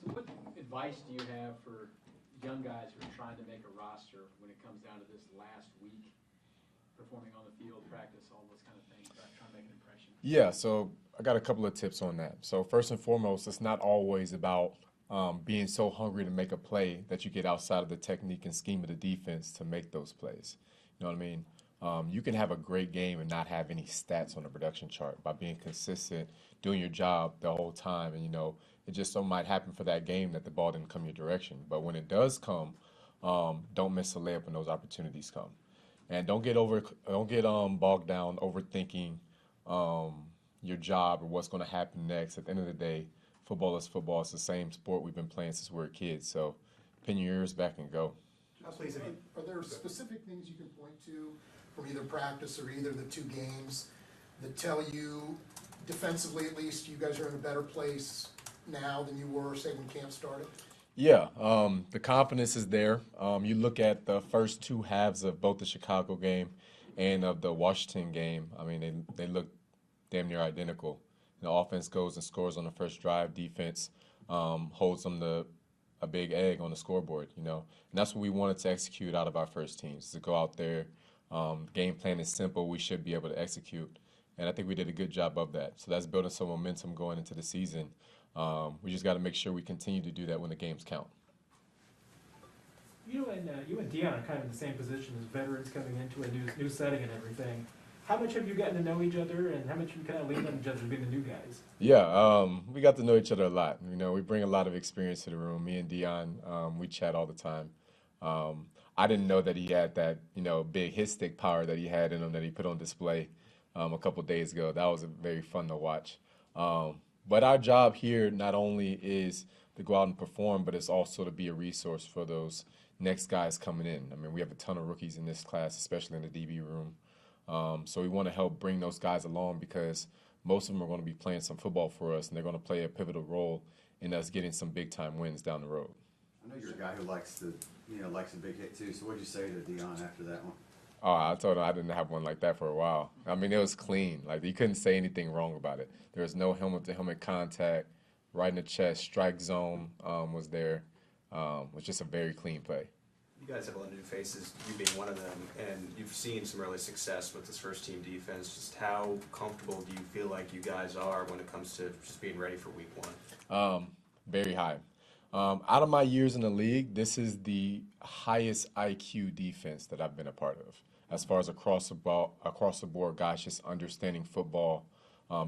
Justin, what advice do you have for young guys who are trying to make a roster when it comes down to this last week, performing on the field, practice, all those kind of things, trying to make an impression? Yeah, so I got a couple of tips on that. So first and foremost, it's not always about being so hungry to make a play that you get outside of the technique and scheme of the defense to make those plays. You know what I mean? You can have a great game and not have any stats on the production chart by being consistent, doing your job the whole time, and it just so might happen for that game that the ball didn't come your direction. But when it does come, don't miss a layup when those opportunities come, and don't get bogged down overthinking your job or what's going to happen next. At the end of the day, football is football. It's the same sport we've been playing since we were kids. So pin your ears back and go. Please, are there specific things you can point to from either practice or either the two games that tell you, defensively at least, you guys are in a better place now than you were, say, when camp started? Yeah, the confidence is there. You look at the first two halves of both the Chicago game and of the Washington game. I mean, they look damn near identical. The offense goes and scores on the first drive. Defense holds them to a big egg on the scoreboard, and that's what we wanted to execute out of our first teams, to go out there. Game plan is simple. We should be able to execute, and I think we did a good job of that. So that's building some momentum going into the season. We just got to make sure we continue to do that when the games count. You and Dion are kind of in the same position as veterans coming into a new setting and everything. How much have you gotten to know each other, and how much you kind of lean on each other as being the new guys? Yeah, we got to know each other a lot. We bring a lot of experience to the room. Me and Dion, we chat all the time. I didn't know that he had that, big hit stick power that he had in him that he put on display a couple days ago. That was very fun to watch. But our job here not only is to go out and perform, but it's also to be a resource for those next guys coming in. I mean, we have a ton of rookies in this class, especially in the DB room. So we want to help bring those guys along because most of them are going to be playing some football for us, and they're going to play a pivotal role in us getting some big-time wins down the road. I know you're a guy who likes a big hit too. So what did you say to Dion after that one? Oh, I told him I didn't have one like that for a while. I mean, it was clean. Like, you couldn't say anything wrong about it. There was no helmet-to-helmet contact. Right in the chest, strike zone was there. It was just a very clean play. You guys have a lot of new faces, you being one of them, and you've seen some early success with this first-team defense. Just how comfortable do you feel like you guys are when it comes to just being ready for week one? Very high. Out of my years in the league, this is the highest IQ defense that I've been a part of. As far as across the board, guys just understanding football,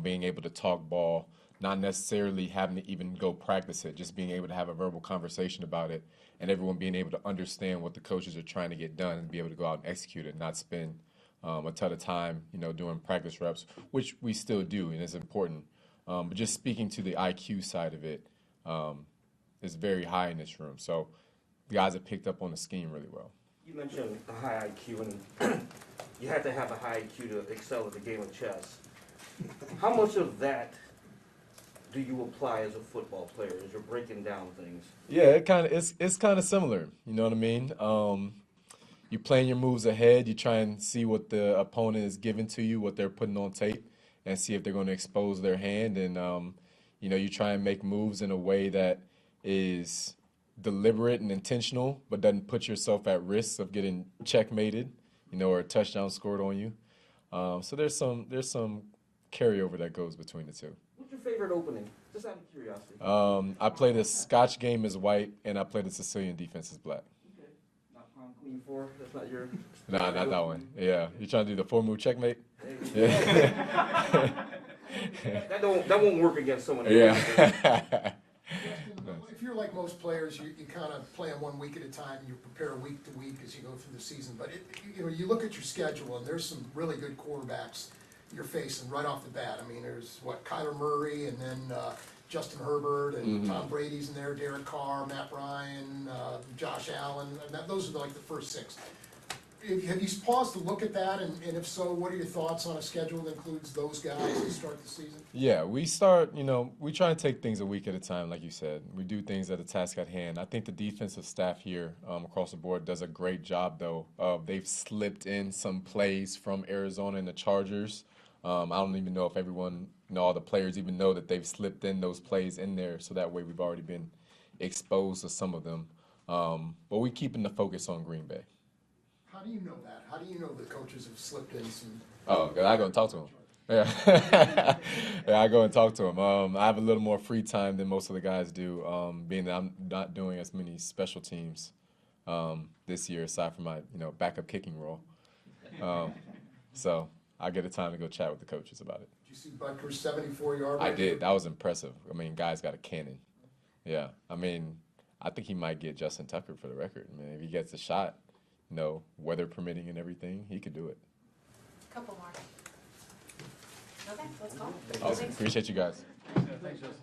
being able to talk ball, not necessarily having to even go practice it, just being able to have a verbal conversation about it, and everyone being able to understand what the coaches are trying to get done and be able to go out and execute it, not spend a ton of time, doing practice reps, which we still do, and it's important. But just speaking to the IQ side of it is very high in this room. So the guys have picked up on the scheme really well. You mentioned a high IQ, and you have to have a high IQ to excel at the game of chess. How much of that do you apply as a football player as you're breaking down things? Yeah, it's kind of similar. You know what I mean? You playing your moves ahead. You try and see what the opponent is giving to you, what they're putting on tape, and see if they're going to expose their hand. And you try and make moves in a way that is deliberate and intentional, but doesn't put yourself at risk of getting checkmated, or a touchdown scored on you. So there's some carryover that goes between the two. What's your favorite opening? Just out of curiosity. I play the Scotch game as white, and I play the Sicilian defense as black. Okay. Not Palm Queen 4? That's not your... Nah, not that one. Yeah. You trying to do the 4-move checkmate? Yeah. that won't work against someone else. Yeah. If you're like most players, you kind of play them 1 week at a time. You prepare week to week as you go through the season. But you look at your schedule, and there's some really good quarterbacks you're facing right off the bat. I mean, there's Kyler Murray, and then Justin Herbert, and Tom Brady's in there, Derek Carr, Matt Ryan, Josh Allen. And those are like the first 6. Have you paused to look at that, and if so, what are your thoughts on a schedule that includes those guys to start the season? Yeah, we try to take things a week at a time, like you said. We do things at the task at hand. I think the defensive staff here across the board does a great job, though. They've slipped in some plays from Arizona and the Chargers. I don't even know if everyone, all the players even know that they've slipped in those plays in there, so that way we've already been exposed to some of them. But we're keeping the focus on Green Bay. How do you know that? How do you know the coaches have slipped in some? Oh, 'cause I go and talk to him. Yeah, yeah, I go and talk to him. I have a little more free time than most of the guys do, being that I'm not doing as many special teams this year, aside from my backup kicking role. So I get a time to go chat with the coaches about it. Did you see Butker's 74-yard? I did. That was impressive. I mean, guy's got a cannon. Yeah, I mean, I think he might get Justin Tucker for the record. I mean, if he gets a shot, weather permitting and everything, he could do it. Couple more. Okay, let's go. Awesome. Appreciate you guys. Thanks, Justin.